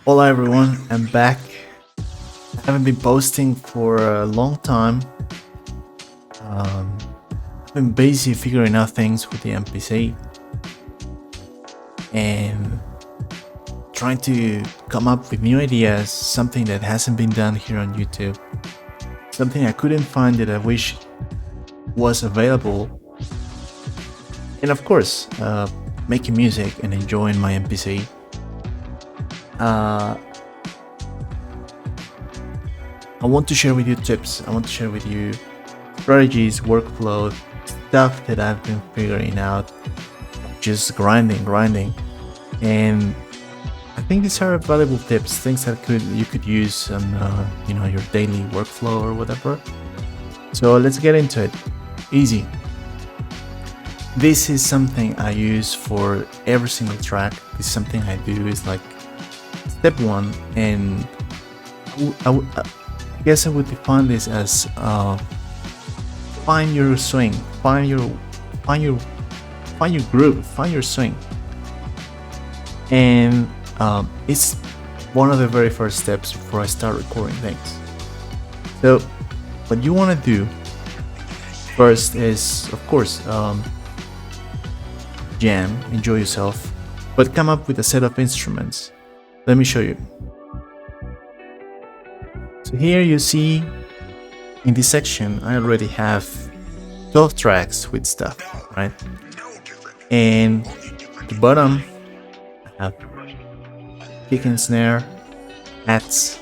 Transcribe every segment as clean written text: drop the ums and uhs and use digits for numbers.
Hola everyone, I'm back. I haven't been posting for a long time. I've been busy figuring out things with the MPC and trying to come up with new ideas, something that hasn't been done here on YouTube, something I couldn't find that I wish was available, and of course, making music and enjoying my MPC. I want to share with you tips. I want to share with you strategies, workflow, stuff that I've been figuring out, just grinding, and I think these are valuable tips, things that you could use on your daily workflow or whatever. So let's get into it. Easy. This is something I use for every single track. This is something I do is like step one, and I guess I would define this as find your swing, find your groove, find your swing, and it's one of the very first steps before I start recording things. So what you want to do first is, of course, jam, enjoy yourself, but come up with a set of instruments. Let me show you. So here you see in this section I already have 12 tracks with stuff, right? And at the bottom I have kick and snare, hats,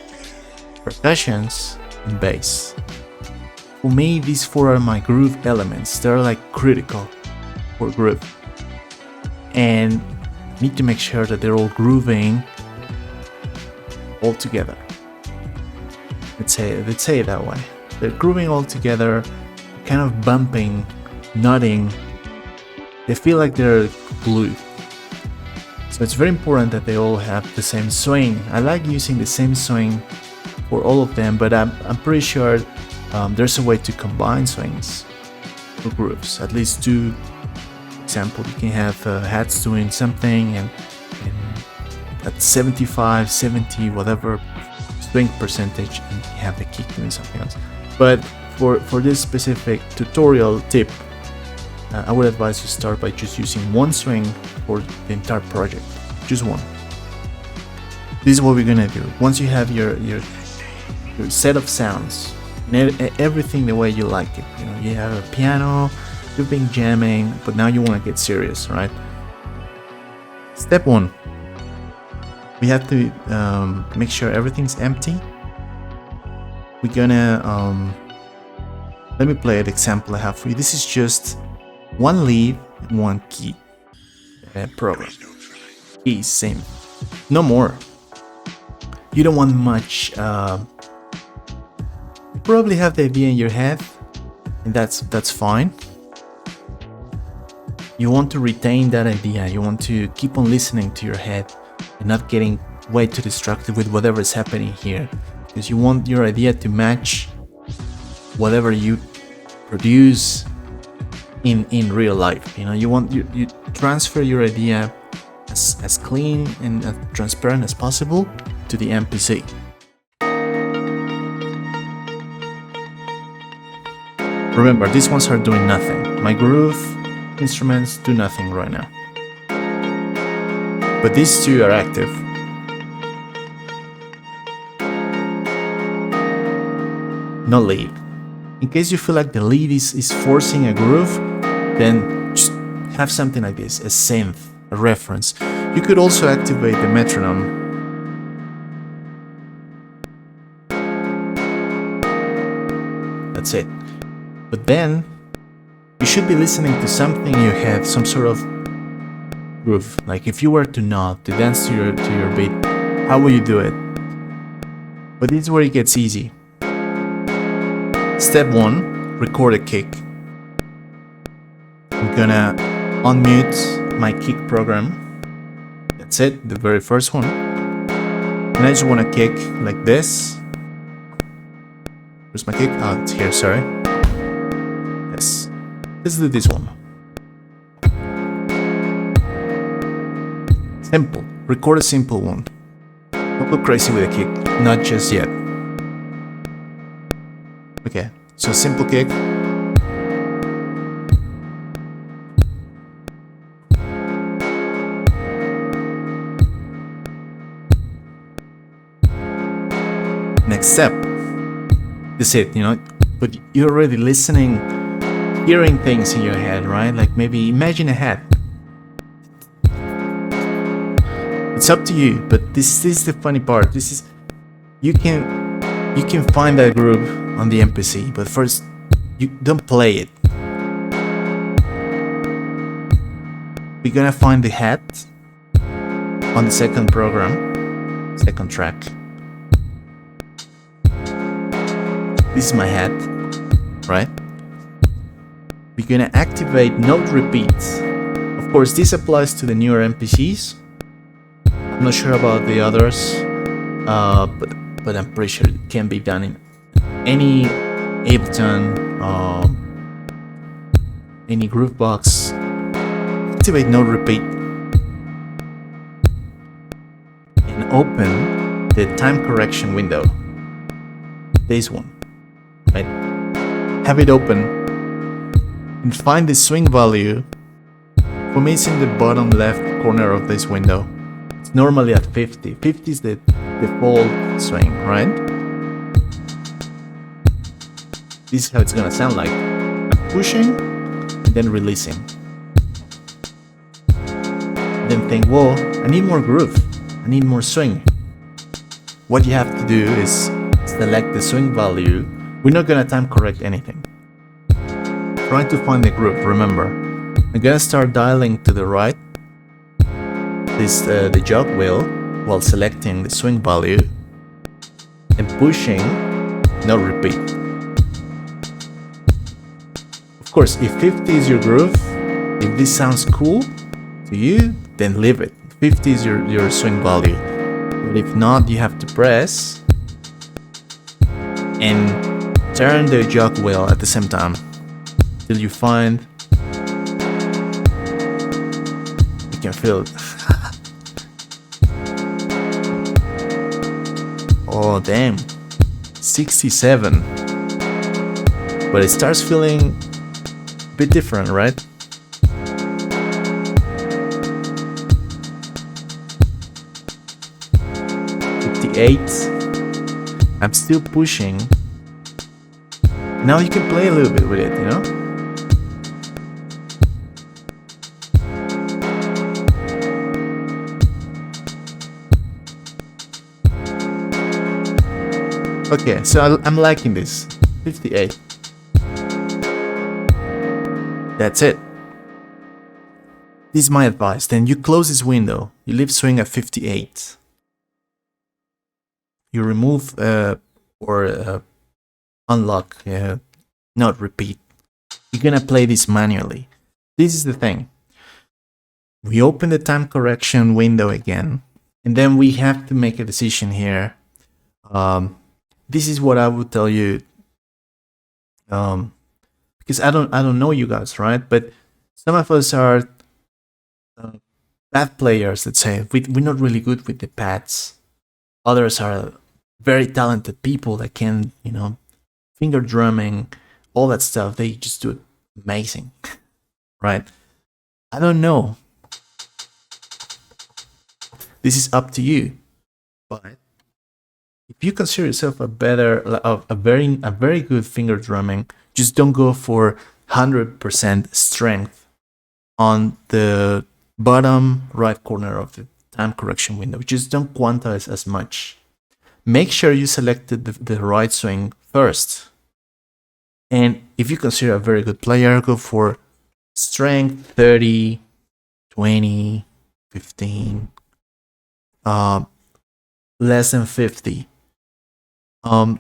percussions, and bass. For me, these four are my groove elements. They're like critical for groove, and I need to make sure that they're all grooving all together. Let's say it that way. They're grooving all together, kind of bumping, nodding. They feel like they're glued. So it's very important that they all have the same swing. I like using the same swing for all of them, but I'm pretty sure there's a way to combine swings for grooves. At least two. For example, you can have hats doing something and at 75, 70, whatever swing percentage, and you have the kick doing something else. But for this specific tutorial tip, I would advise you start by just using one swing for the entire project, just one. This is what we're gonna do. Once you have your set of sounds and everything the way you like it, you have a piano, you've been jamming, but now you want to get serious, right? Step one, we have to make sure everything's empty. We're gonna let me play an example I have for you. This is just one lead and one key program. Keys, same, no more. You don't want much. You probably have the idea in your head, and that's fine. You want to retain that idea. You want to keep on listening to your head and not getting way too distracted with whatever is happening here, because you want your idea to match whatever you produce in real life. You transfer your idea as clean and as transparent as possible to the MPC. Remember, these ones are doing nothing. My groove instruments do nothing right now, but these two are active. No lead. In case you feel like the lead is forcing a groove, then just have something like this, a synth, a reference. You could also activate the metronome. That's it. But then you should be listening to something you have, some sort of groove. Like if you were to nod, to dance to your beat, how will you do it? But this is where it gets easy. Step one, record a kick. I'm gonna unmute my kick program. That's it, the very first one. And I just wanna kick like this. Where's my kick? Oh, it's here, sorry. Yes. Let's do this one. Simple. Record a simple one. Don't go crazy with a kick, not just yet. Okay, so simple kick. Next step. That's it, you know, but you're already listening, hearing things in your head, right? Like maybe imagine a hat. It's up to you, but this is the funny part. This is you can find that groove on the MPC, but first you don't play it. We're gonna find the hat on the second program, second track. This is my hat, right? We're gonna activate note repeats. Of course, this applies to the newer MPCs. I'm not sure about the others, but I'm pretty sure it can be done in any Ableton, any Groovebox. Activate note repeat and open the time correction window. This one. Right? Have it open and find the swing value. For me, it's in the bottom left corner of this window. It's normally at 50. 50 is the default swing, right? This is how it's gonna sound like. I'm pushing and then releasing. Then think, whoa, I need more groove. I need more swing. What you have to do is select the swing value. We're not gonna time correct anything. Trying to find the groove, remember. I'm gonna start dialing to the right. This the jog wheel while selecting the swing value and pushing note repeat. Of course, if 50 is your groove, if this sounds cool to you, then leave it. 50 is your swing value. But if not, you have to press and turn the jog wheel at the same time till you find you can feel it. Oh damn, 67. But it starts feeling a bit different, right? I'm still pushing. Now you can play a little bit with it, you know? Okay, so I'm liking this. 58. That's it. This is my advice. Then you close this window. You leave swing at 58. You remove or unlock, not repeat. You're gonna play this manually. This is the thing. We open the time correction window again, and then we have to make a decision here. This is what I would tell you, because I don't know you guys, right? But some of us are pad players. Let's say we're not really good with the pads. Others are very talented people that can, finger drumming, all that stuff. They just do it amazing, right? I don't know. This is up to you. But if you consider yourself a very good finger drumming, just don't go for 100% strength on the bottom right corner of the time correction window. Just don't quantize as much. Make sure you selected the right swing first. And if you consider a very good player, go for strength 30, 20, 15, less than 50. I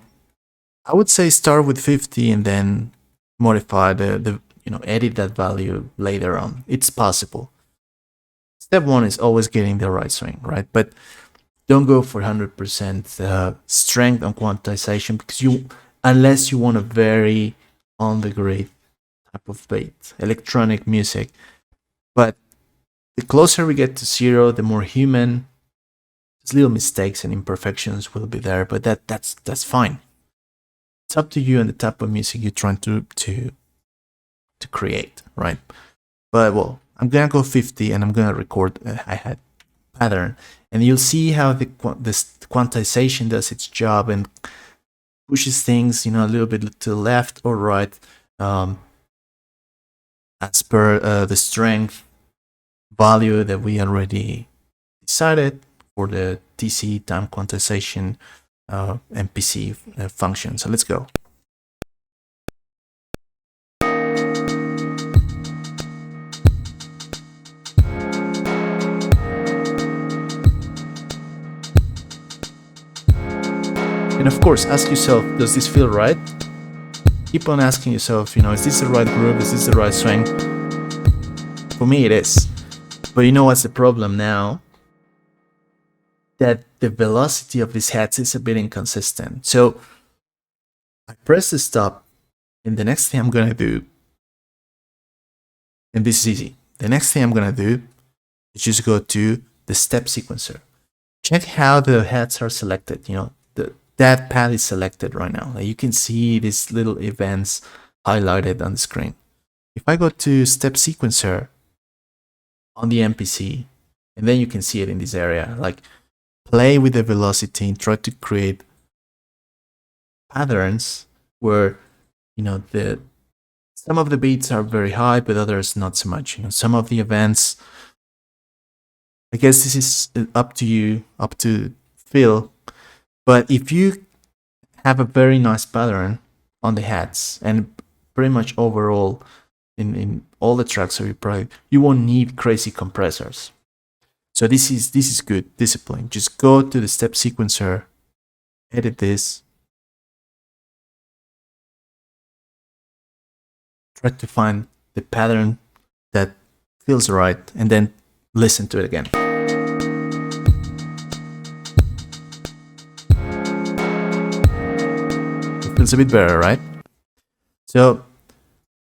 would say start with 50 and then modify edit that value later on. It's possible. Step one is always getting the right swing, right? But don't go for 100% strength on quantization, because unless you want a very on the grid type of beat, electronic music. But the closer we get to zero, the more human Just little mistakes and imperfections will be there, but that's fine. It's up to you and the type of music you're trying to create, right? But well, I'm gonna go 50 and I'm gonna record a hi-hat pattern, and you'll see how this quantization does its job and pushes things, a little bit to the left or right, as per the strength value that we already decided for the TC time quantization MPC function. So let's go. And of course, ask yourself, does this feel right? Keep on asking yourself, is this the right groove? Is this the right swing? For me, it is. But you know what's the problem now? That the velocity of these hats is a bit inconsistent. So I press the stop, and the next thing I'm gonna do, and this is easy, the next thing I'm gonna do is just go to the step sequencer. Check how the hats are selected. That pad is selected right now. Like you can see these little events highlighted on the screen. If I go to step sequencer on the MPC, and then you can see it in this area, like play with the velocity and try to create patterns where, some of the beats are very high, but others not so much. Some of the events, I guess this is up to you, up to feel. But if you have a very nice pattern on the hats and pretty much overall in all the tracks of your project, you won't need crazy compressors. So this is good discipline. Just go to the step sequencer, edit this, try to find the pattern that feels right, and then listen to it again. Feels a bit better, right? So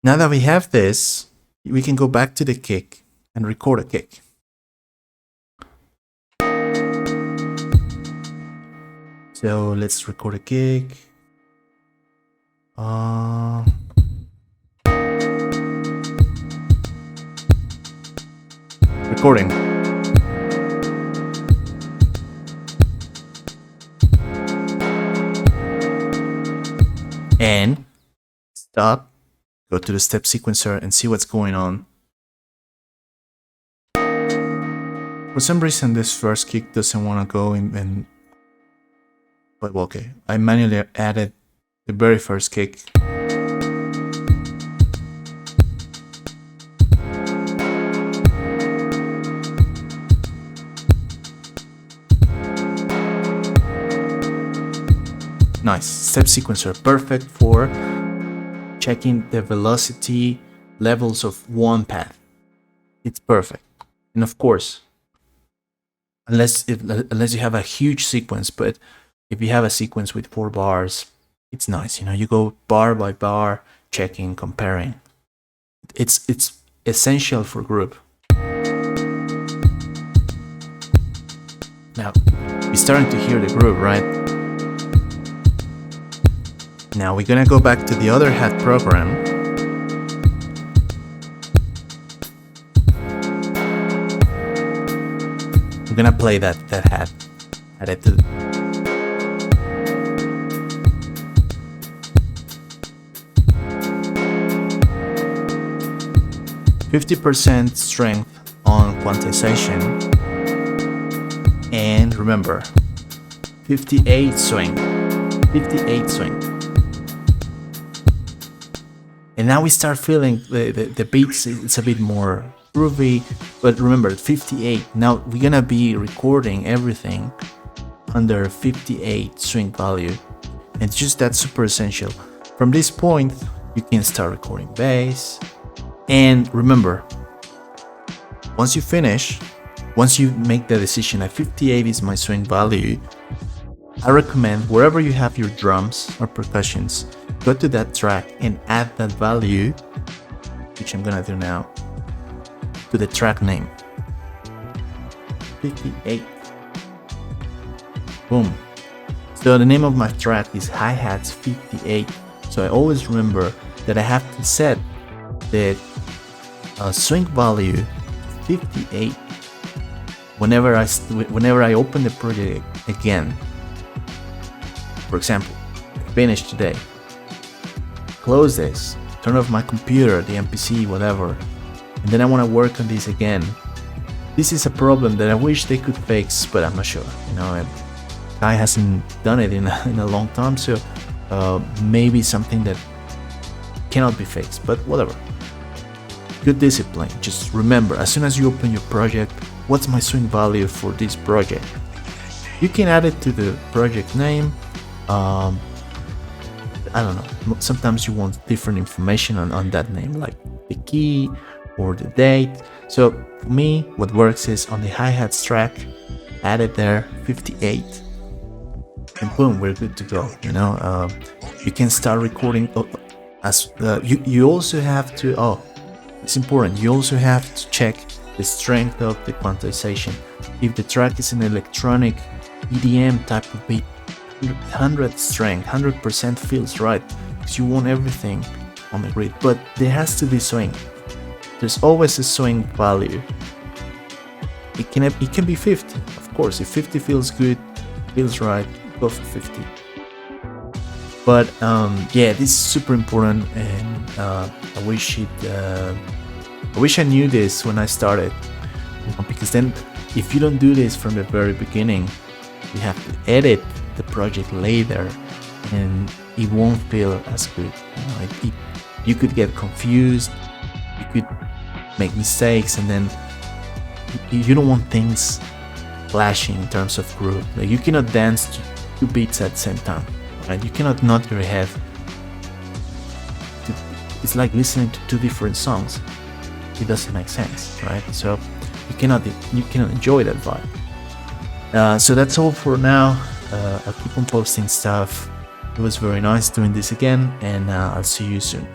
now that we have this, we can go back to the kick and record a kick. So let's record a kick. Recording. And stop, go to the step sequencer and see what's going on. For some reason, this first kick doesn't want to go in, but okay, I manually added the very first kick. Nice. Step sequencer, perfect for checking the velocity levels of one pad. It's perfect. And of course, unless you have a huge sequence, but if you have a sequence with 4 bars, it's nice. You go bar by bar, checking, comparing. It's essential for group. Now, you're starting to hear the groove, right? Now we're gonna go back to the other hat program. I'm gonna play that hat. Add it to 50% strength on quantization. And remember, 58 swing. 58 swing. And now we start feeling the beats, it's a bit more groovy, but remember 58. Now we're gonna be recording everything under 58 swing value, and it's just that super essential. From this point, you can start recording bass. And remember, once you finish, once you make the decision that 58 is my swing value, I recommend wherever you have your drums or percussions, go to that track and add that value, which I'm gonna do now, to the track name. 58. Boom. So the name of my track is Hi-Hats 58. So I always remember that I have to set the swing value 58 whenever I open the project again. For example, finish today, close this, turn off my computer, the MPC, whatever, and then I want to work on this again. This is a problem that I wish they could fix, but I'm not sure. Akai hasn't done it in a long time, so maybe something that cannot be fixed, but whatever. Good discipline. Just remember, as soon as you open your project, what's my swing value for this project? You can add it to the project name. I don't know, sometimes you want different information on that name, like the key or the date. So for me, what works is on the hi-hats track, add it there, 58, and boom, we're good to go. You can start recording. You also have to, it's important, you also have to check the strength of the quantization. If the track is an electronic EDM type of beat, 100 strength, 100% feels right, because you want everything on the grid, but there has to be swing. There's always a swing value. It can be 50, of course. If 50 feels good, feels right, go for 50. But yeah, this is super important, and I wish I knew this when I started, because then if you don't do this from the very beginning, you have to edit the project later, and it won't feel as good. You could get confused, you could make mistakes, and then you don't want things clashing in terms of groove. Like, you cannot dance to two beats at the same time, right? You cannot nod your head. It's like listening to two different songs. It doesn't make sense, right? So you cannot enjoy that vibe. So that's all for now. I'll keep on posting stuff. It was very nice doing this again, and I'll see you soon.